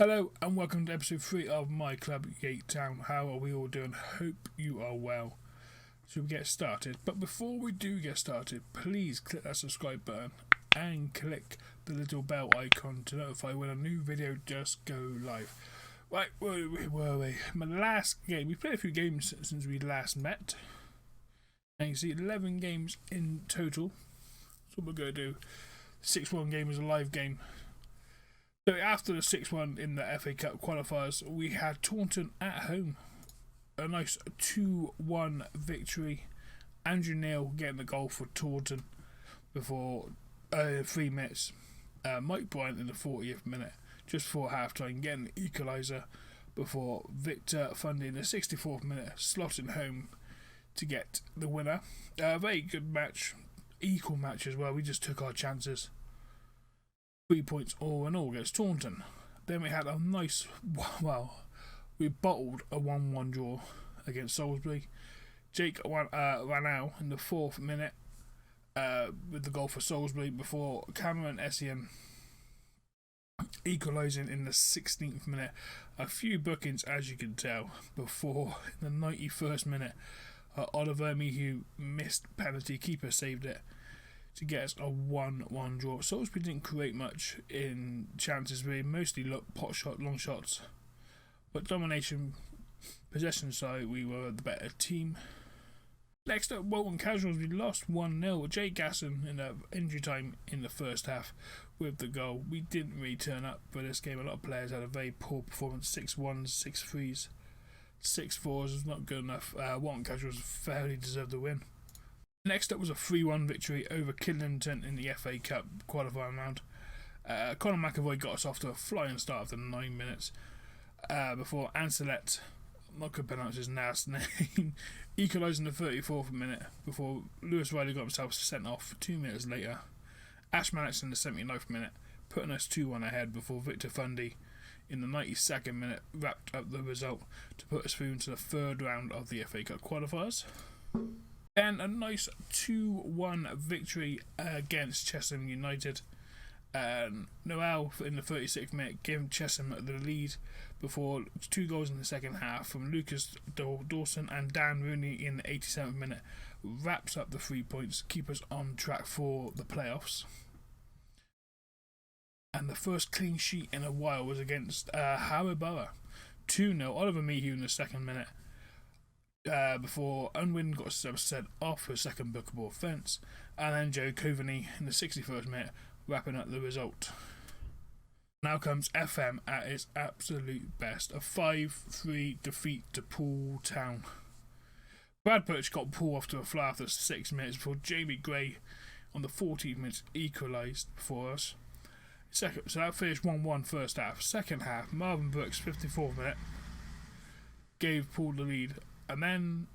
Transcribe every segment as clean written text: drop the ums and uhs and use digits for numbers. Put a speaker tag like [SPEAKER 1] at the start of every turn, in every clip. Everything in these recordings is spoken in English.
[SPEAKER 1] Hello and welcome to episode 3 of my club, Yate Town. How are we all doing? Hope you are well. Should we get started? But before we do get started, please click that subscribe button and click the little bell icon to notify when a new video just go live. Right, where were we? My last game, we played a few games since we last met. And you see 11 games in total. That's what we're going to do. 6-1 game is a live game. So after the 6-1 in the FA Cup qualifiers, we had Taunton at home. A nice 2-1 victory. Andrew Neil getting the goal for Taunton before 3 minutes. Mike Bryant in the 40th minute, just before half-time, getting the equaliser before Victor Fundy in the 64th minute, slotting home to get the winner. Very good match, equal match as well. We just took our chances. 3 points all in all against Taunton. Then we had a nice, we bottled a 1-1 draw against Salisbury. Jake ran out in the 4th minute with the goal for Salisbury before Cameron Essien equalising in the 16th minute. A few bookings, as you can tell, before in the 91st minute. Oliver Mihu missed penalty, keeper saved it to get us a 1-1 draw. Salisbury didn't create much in chances, really. Mostly pot shot, long shots. But domination, possession side, we were the better team. Next up, Bolton Casuals, we lost 1-0. Jay Gasson in the injury time in the first half with the goal. We didn't really turn up for this game. A lot of players had a very poor performance. 6-1s, 6-3s, 6-4s was not good enough. Bolton Casuals fairly deserved the win. Next up was a 3-1 victory over Kidlington in the FA Cup qualifying round. Conor McAvoy got us off to a flying start after 9 minutes before Ancelet, I'm not going to pronounce his last name, equalising the 34th minute before Lewis Riley got himself sent off 2 minutes later. Ash Mannix in the 79th minute, putting us 2-1 ahead before Victor Fundy in the 92nd minute wrapped up the result to put us through into the 3rd round of the FA Cup qualifiers. And a nice 2-1 victory against Chesham United. Noel in the 36th minute gave Chesham the lead before 2 goals in the second half from Lucas Dawson and Dan Rooney in the 87th minute wraps up the 3 points, keep us on track for the playoffs. And the first clean sheet in a while was against Harrow Borough. 2-0, Oliver Mihu in the 2nd minute. Before Unwin got sent off for a second bookable offence, and then Joe Coveney in the 61st minute wrapping up the result. Now comes FM at its absolute best, a 5-3 defeat to Poole Town. Brad Birch got Poole off to a fly after 6 minutes before Jamie Gray on the 14th minute equalised for us. So that finished 1-1 first half. Second half, Marvin Brooks 54th minute gave Poole the lead. And then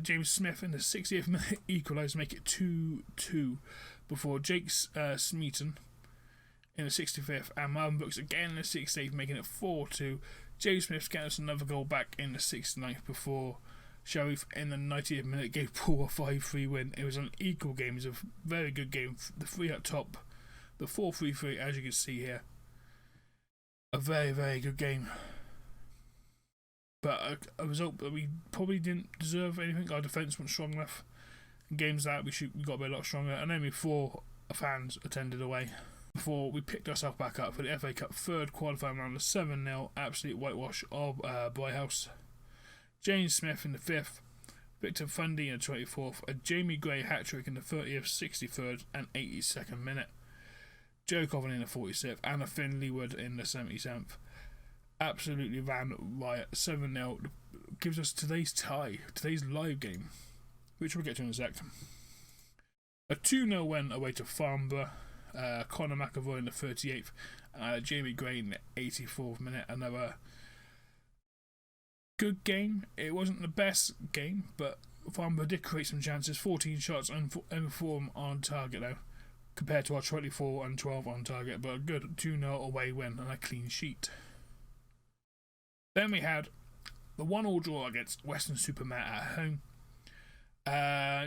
[SPEAKER 1] James Smith in the 60th minute equalised to make it 2-2 before Jake Smeaton in the 65th and Marvin Brooks again in the 68th making it 4-2. James Smith getting us another goal back in the 69th before Sharif in the 90th minute gave Paul a 5-3 win. It was an equal game. It was a very good game. The 3 up top, the 4-3-3 as you can see here. A very, very good game. But a result that we probably didn't deserve anything. Our defence wasn't strong enough. In games that we got to be a lot stronger. And only 4 fans attended away before we picked ourselves back up for the FA Cup 3rd qualifying round. A 7-0 absolute whitewash of Brighthouse. James Smith in the 5th. Victor Fundy in the 24th. A Jamie Gray hat-trick in the 30th, 63rd and 82nd minute. Joe Coveney in the 46th. And a Finley Wood in the 77th. Absolutely ran riot. 7-0 gives us today's tie, today's live game, which we'll get to in a sec. A 2-0 win away to Farnborough. Conor McAvoy in the 38th, Jamie Gray in the 84th minute. Another good game. It wasn't the best game, but Farnborough did create some chances. 14 shots and 4 on target now, compared to our 24 and 12 on target. But a good 2-0 away win and a clean sheet. Then we had the 1-1 draw against Western-super-Mare at home.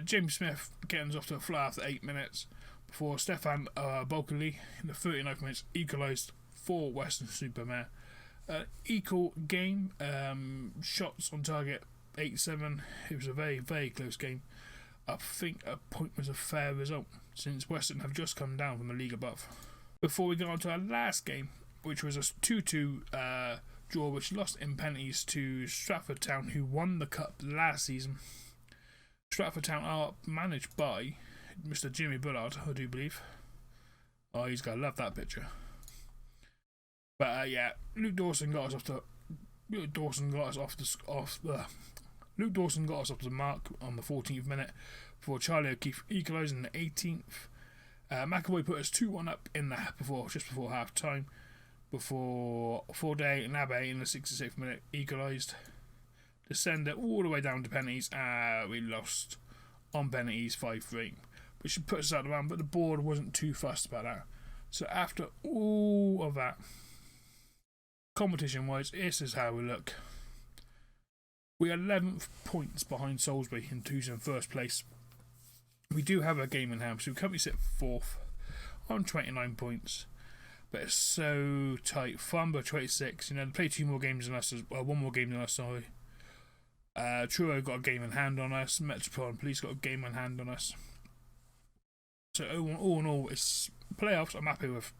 [SPEAKER 1] James Smith getting us off to a fly after 8 minutes before Stefan Bolkely in the 39th minutes equalised for Western-super-Mare. Equal game, shots on target 8-7. It was a very, very close game. I think a point was a fair result, since Western have just come down from the league above. Before we go on to our last game, which was a 2-2 draw, which lost in penalties to Stratford Town, who won the cup last season. Stratford Town are managed by Mr. Jimmy Bullard, I do believe. Oh, he's got to love that picture. But yeah, Luke Dawson got us off the mark on the 14th minute before Charlie O'Keefe equalised in the 18th. McAvoy put us 2-1 up just before half time. Before Forday and Abe in the 66th minute equalised. To send it all the way down to penalties. We lost on penalties 5-3, which put us out of the round, but the board wasn't too fussed about that. So after all of that, competition wise, this is how we look. We are 11 points behind Salisbury, who's in first place. We do have a game in hand, so we currently sit fourth on 29 points. But it's so tight. Farnborough 26. They play one more game than us. Sorry. Truro got a game in hand on us. Metropolitan Police got a game in hand on us. So all in all, it's playoffs I'm happy with.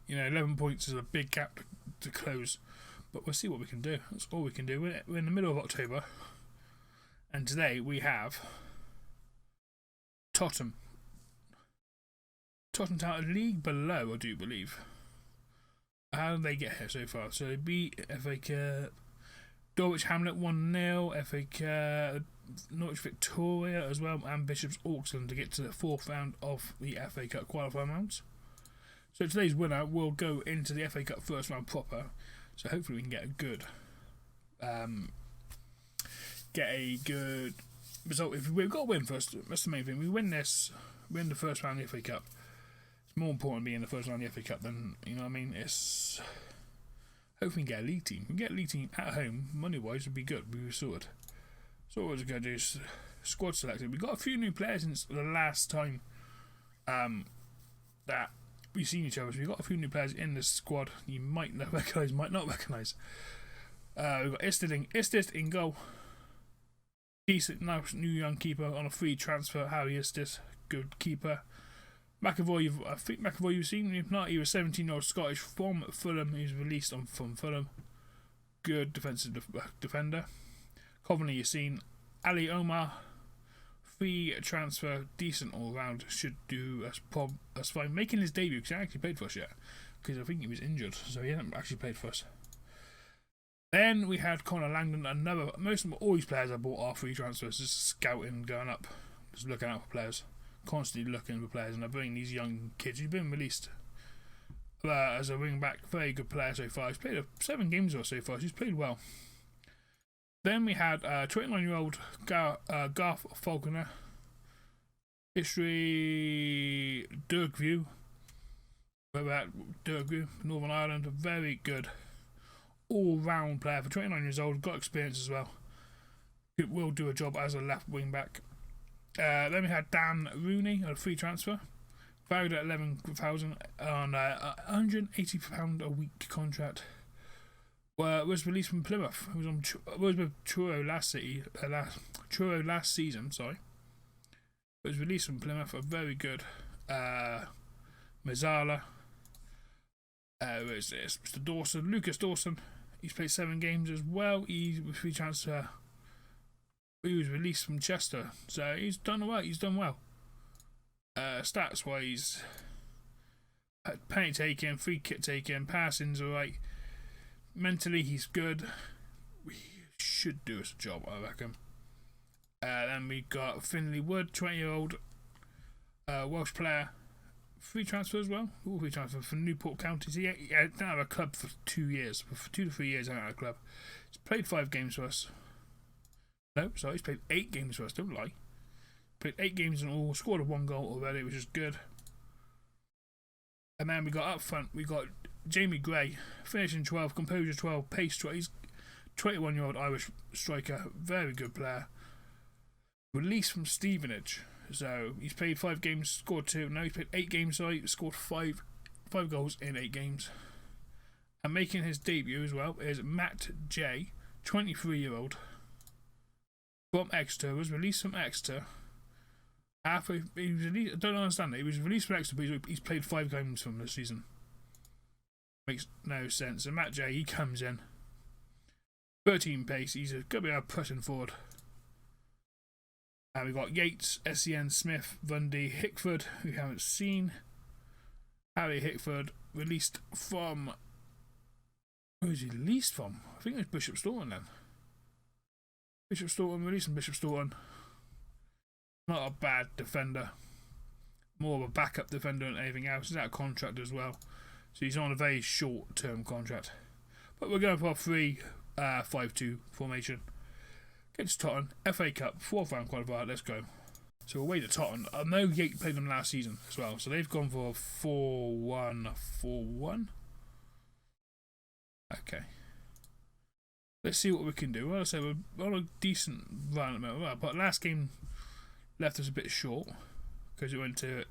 [SPEAKER 1] 11 points is a big gap to close. But we'll see what we can do. That's all we can do. We're in the middle of October. And today we have Tottenham Town, a league below, I do believe. How did they get here so far? So they beat FA Cup, Dulwich Hamlet 1-0, FA Cup, Norwich Victoria as well, and Bishops Auckland to get to the fourth round of the FA Cup qualifying rounds. So today's winner will go into the FA Cup first round proper. So hopefully we can get a good result. If we've got to win first, that's the main thing. We win the first round of the FA Cup. It's more important being in the first round of the FA Cup than, it's hopefully we can get a league team. If we can get a league team at home, money wise would be good. We were sorted. So what we're going to do is squad selected. We've got a few new players since the last time that we've seen each other. So we've got a few new players in the squad. You might recognise, might not recognise. We've got Istis in goal. Decent, nice new young keeper on a free transfer. Harry Istis, good keeper. McAvoy, I think McAvoy you've seen. If not, he was 17-year-old Scottish from Fulham. He was released from Fulham. Good defensive defender. Coventry you've seen. Ali Omar, free transfer, decent all round. Should do us fine. Making his debut because he hasn't actually played for us yet. Because I think he was injured, so he hasn't actually played for us. Then we had Conor Langdon, most of all these players I bought are free transfers, just scouting, going up, just looking out for players, constantly looking for players, and I bring these young kids who've been released as a wing back, very good player so far. He's played 7 games or so far, so he's played well. Then we had 29-year-old Garth Falconer, history Dirkview, Northern Ireland, a very good all-round player for 29 years old, got experience as well. It will do a job as a left wing back. Then we had Dan Rooney, a free transfer, valued at 11,000 on a £180 a week contract. Was released from Plymouth. Was with Truro last season. Sorry, was released from Plymouth. A very good Mazzala. It's Mr. Dawson, Lucas Dawson. He's played 7 games as well. He was free transfer. He was released from Chester, so he's done well. Stats wise, penalty taken, free kick taken, passing's alright. Mentally, he's good. We should do us a job, I reckon. Then we got Finley Wood, 20-year-old Welsh player. Free transfer as well. All free transfer for Newport County. He didn't have a club for 2 years. For 2 to 3 years, I don't have a club. He's played 5 games for us. No, sorry, he's played 8 games for us. Don't lie. Played 8 games in all. Scored 1 goal already, which is good. And then we got up front. We got Jamie Gray, finishing 12, composure 12, pace 12. He's 21-year-old Irish striker, very good player. Released from Stevenage. So he's played 5 games, scored 2. Now he's played 8 games, scored 5 5 goals in 8 games. And making his debut as well is Matt J, 23-year-old. From Exeter, was released from Exeter. After he was released, I don't understand it. He was released from Exeter, but he's played 5 games from this season. Makes no sense. And Matt J, he comes in. 13 pace, he's going to be our pressing forward. And we've got Yates, SEN, Smith, Bundy, Hickford, who we haven't seen. Harry Hickford, released from... Who is he released from? I think it's Bishop Staunton then. Bishop Staunton, releasing Bishop Staunton. Not a bad defender. More of a backup defender than anything else. He's out of contract as well. So he's on a very short-term contract. But we're going for a 3-5-2 formation. Against Tottenham, FA Cup, 4th round qualifier, let's go. So away to Tottenham. I know Yate played them last season as well, so they've gone for a 4-1-4-1. Okay. Let's see what we can do. Well, I say we're on a decent run at the moment, but last game left us a bit short because it went to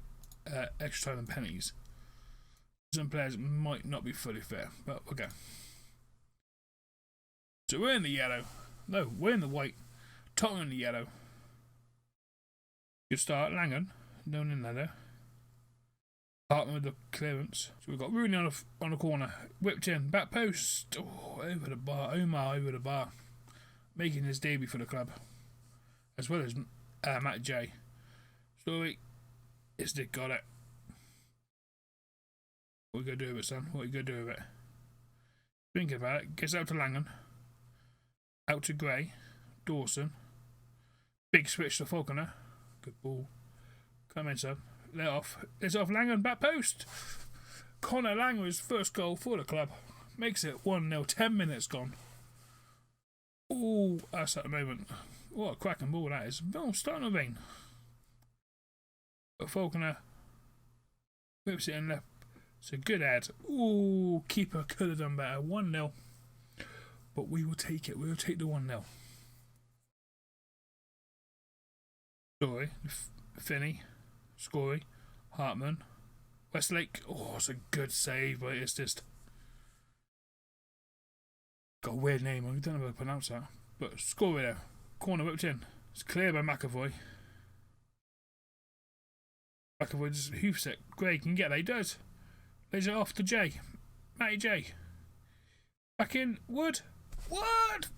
[SPEAKER 1] extra time and penalties. Some players might not be fully fair, but we'll go. So we're in the yellow. No, we're in the white. Tottenham in the yellow. Good start. Langan. No one in there. Hartman with the clearance. So we've got Rooney on the corner. Whipped in. Back post. Oh, over the bar. Omar over the bar. Making his debut for the club. As well as Matt J. Story. It's got it. What are you going to do with it, son? What are you going to do with it? Thinking about it. Gets out to Langan. Out to Gray. Dawson. Big switch to Falconer. Good ball. Come in, son. Let off. It's off Langan. Back post. Connor Langer's first goal for the club. Makes it 1-0. 10 minutes gone. Oh, that's at the moment. What a cracking ball that is. Oh, starting to rain. But Falconer whips it in left. It's a good head. Ooh, keeper could have done better. 1-0. But we will take it. We will take the 1-0. Story. Finney. Scory. Hartman. Westlake. Oh, it's a good save, but it's just... Got a weird name. I don't know how to pronounce that. But Scory there. Corner whipped in. It's clear by McAvoy. McAvoy just hoofs it. Gray can get there. He does. Lays it off to J. Matty J. Back in. Wood. Wood!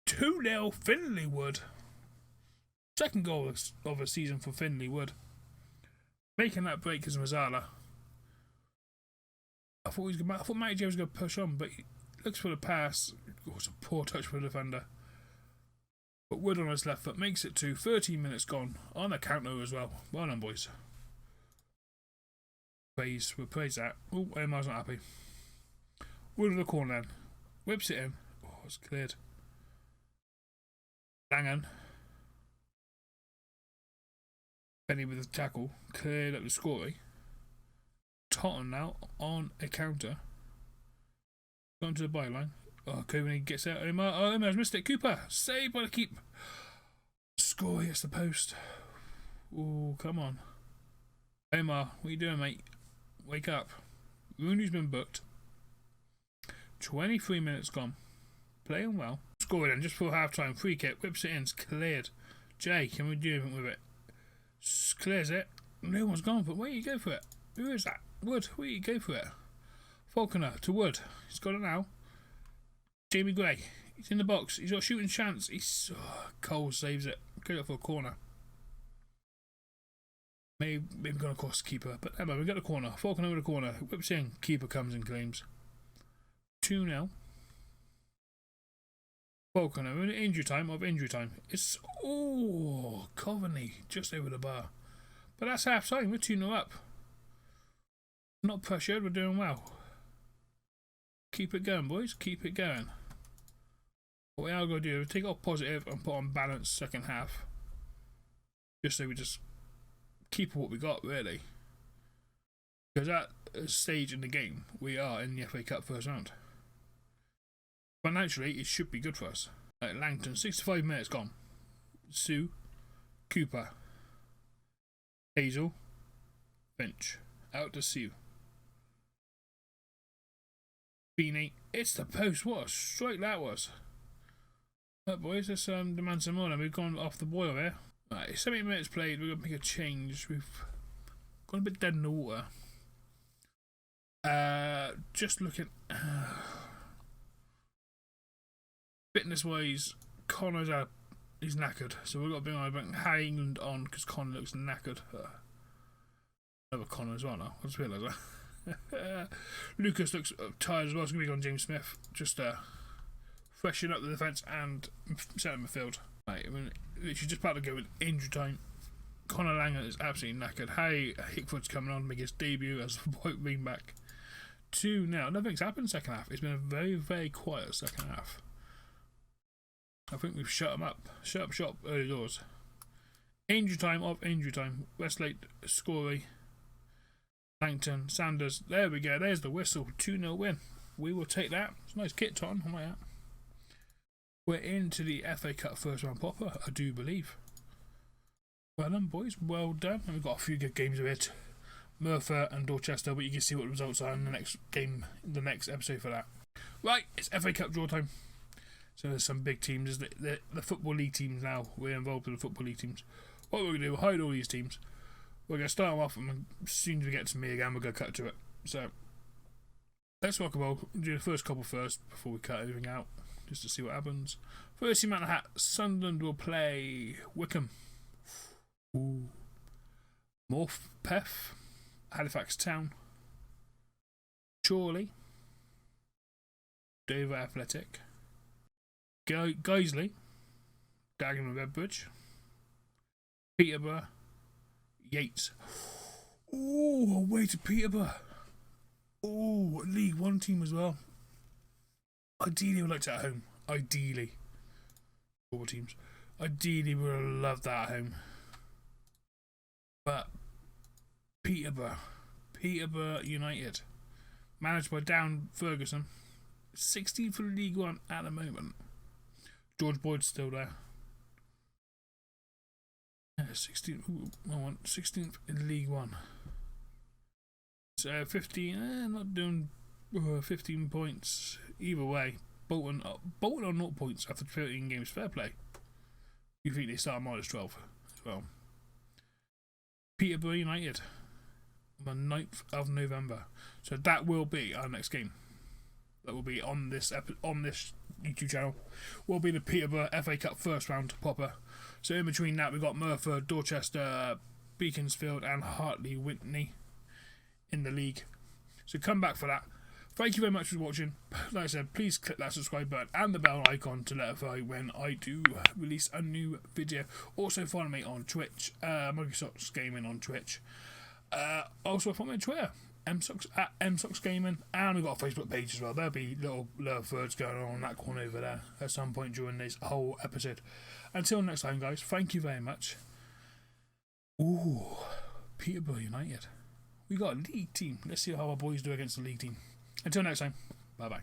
[SPEAKER 1] 2-0 Finley Wood. Second goal of the season for Finley Wood. Making that break as Mazzala. I thought Matty J was going to push on, but he looks for the pass. Oh, it's a poor touch for the defender. But Wood on his left foot makes it to 13 minutes gone. On the counter as well. Well done, boys. We'll praise that. Oh, Omar's not happy. Wood in the corner then. Whips it in. Oh, it's cleared. Langan. Benny with the tackle. Cleared up the scoring. Tottenham now on a counter. Going to the byline. Oh, Coveney gets out. Omar. Oh, Omar's missed it. Cooper. Saved by the keep. Score hits the post. Oh, come on. Omar, what are you doing, mate? Wake up. Rooney's been booked. 23 minutes gone. Playing well. Scored in just before half time. Free kick. Whips it in. It's cleared. Jay, can we do anything with it? Clears it. No one's gone for it. Where you go for it? Who is that? Wood. Where you go for it? Falconer to Wood. He's got it now. Jamie Gray. He's in the box. He's got a shooting chance. Cole saves it. Good up for a corner. Maybe going to cost keeper. But Emma, we got the corner. Falconer over the corner. Whips in. Keeper comes and claims. 2-0. Falconer in injury time of injury time. It's Coveney just over the bar. But that's half time. We're 2-0 up. Not pressured. We're doing well. Keep it going, boys. Keep it going. What we are going to do is take off positive and put on balance second half. Just so we just keep what we got, really. Because at a stage in the game, we are in the FA Cup first round. Financially, it should be good for us. Langton, 65 minutes gone. Sue, Cooper, Hazel, Finch, out to Sue. Beanie. It's the post. What a strike that was. Right, boys, let's demand some more. We've gone off the boil here. Right, 70 minutes played. We're going to make a change. We've gone a bit dead in the water. Just looking. Fitness wise, Connor's he's knackered. So we've got to bring Harry England on because Connor looks knackered. Another Connor as well now. I just realised that. Lucas looks tired as well. It's going to be on James Smith. Just freshen up the defence and set in midfield. Right, I mean, literally just about to go in injury time. Connor Langer is absolutely knackered. Harry Hickford's coming on to make his debut as a white wing back. 2 now. Nothing's happened second half. It's been a very, very quiet second half. I think we've shut them up. Shut up shop early doors. Injury time of injury time. Westlake, Scorey, Langton, Sanders. There we go. There's the whistle. 2-0 win. We will take that. It's a nice kit, Tom. How am I at? We're into the FA Cup first round popper, I do believe. Well done, boys. Well done. And we've got a few good games of it. Merthyr and Dorchester, but you can see what the results are in the next game, the next episode for that. Right, it's FA Cup draw time. So there's some big teams. The Football League teams now. We're involved with the Football League teams. What we're going to do, we'll hide all these teams. We're going to start them off, and as soon as we get to me again, we're going to cut to it. So, let's rock a ball. We'll do the first couple first before we cut everything out, just to see what happens. First team out of the hat, Sunderland will play Wickham. Ooh. Morpeth, Halifax Town, Chorley, Dover Athletic, Guiseley, Dagenham Redbridge, Peterborough, Yates. Oh, away to Peterborough. Oh, League One team as well. Ideally, would like to at home. Ideally, 4 teams. Ideally, would have loved that at home. But Peterborough United, managed by Dan Ferguson, 16th for League One at the moment. George Boyd's still there. 16th in League One. So 15, not doing 15 points either way. Bolton on 0 points after 13 games. Fair play. You think they start minus 12 as well. Peterborough United on the 9th of November. So that will be our next game. That will be on this YouTube channel. Will be the Peterborough FA Cup first round popper. So in between that, we've got Merthyr, Dorchester, Beaconsfield, and Hartley Whitney in the league. So come back for that. Thank you very much for watching. Like I said, please click that subscribe button and the bell icon to notify when I do release a new video. Also follow me on Twitch, Microsoft Gaming on Twitch. Also follow me on Twitter, MSox Gaming, and we've got a Facebook page as well. There'll be little thirds going on that corner over there at some point during this whole episode. Until next time, guys, thank you very much. Ooh, Peterborough United. We got a league team. Let's see how our boys do against the league team. Until next time, bye-bye.